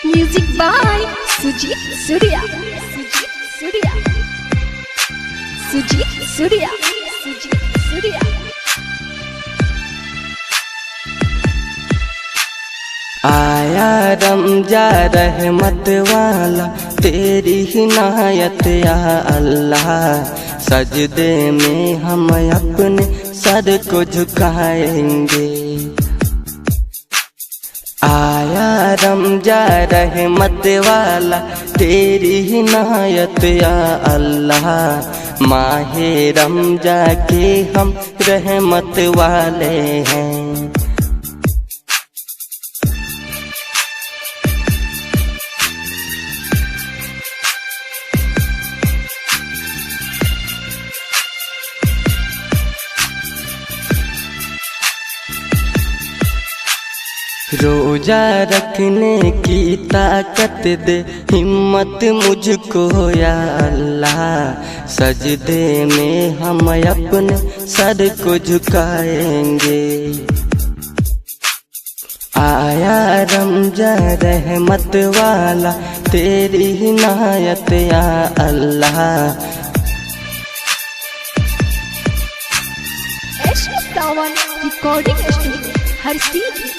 Music by Sujit Surya. Sujit Surya. Sujit Surya. Sujit Surya. आया रमजा रहमत वाला तेरी हिनायत या अल्लाह। सजदे में हम अपने सर को झुकाएंगे। आया रमजा रहमत वाला तेरी हिनायत या अल्लाह। माहे रमजा के हम रहमत वाले हैं। रोजा रखने की ताकत दे हिम्मत मुझको या अल्लाह। सजदे में हम अपने सर को झुकाएंगे। आया रमजा रहमत वाला तेरी हिनायत या अल्लाह। रिकॉर्डिंग स्टूडियो हर सीधी।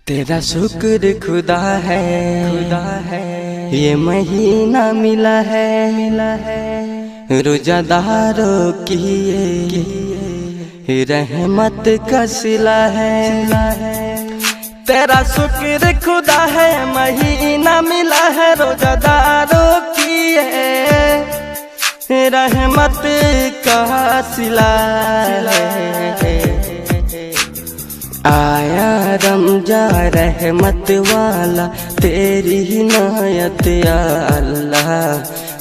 तेरा शुक्र खुदा है, खुदा है ये महीना मिला है। रोजादारों की रहमत का सिला है। तेरा शुक्र खुदा है महीना मिला है। रोजादारों की रहमत का सिला है। आया रमजा रहमत वाला तेरी हिनायत या अल्लाह।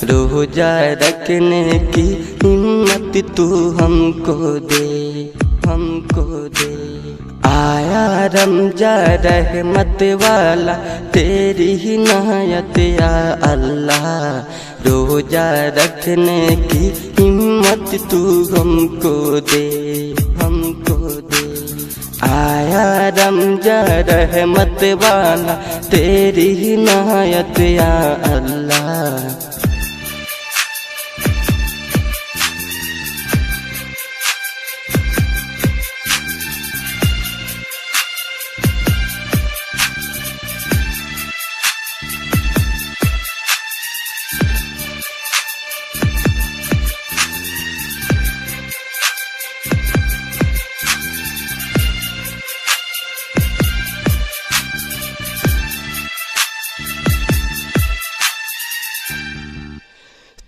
रोजा रखने की हिम्मत तू हमको दे, हमको दे। आया रमजा रहमत वाला तेरी हिनायत या अल्लाह। रोजा रखने की हिम्मत तू हमको दे, हमको दे। आया रमजा रहमत वाला तेरी हिनायत या अल्लाह।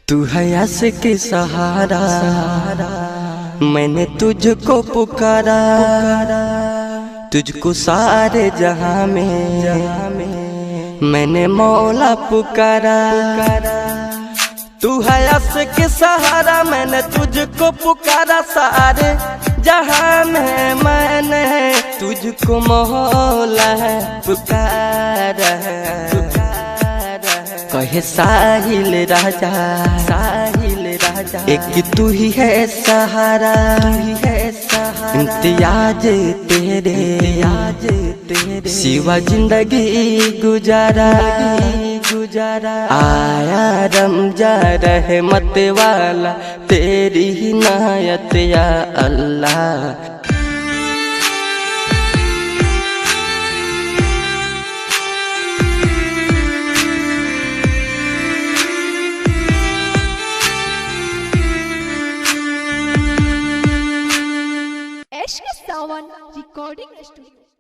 तू है यस के सहारा, मैंने तुझको पुकारा। तुझको सारे जहां में मैंने मौला पुकारा। तू है यस के सहारा, मैंने तुझको पुकारा। सारे जहां में मैंने तुझको मौला पुकारा। कहे साहिल राजा, साहिल राजा एक तू ही है सहारा, तू ही है सहारा। इम्तियाज तेरे, इम्तियाज तेरे सिवा जिंदगी गुजारा, गुजारा। आया रमजा रहमत वाला तेरी हिनायत या अल्लाह। Recording studio.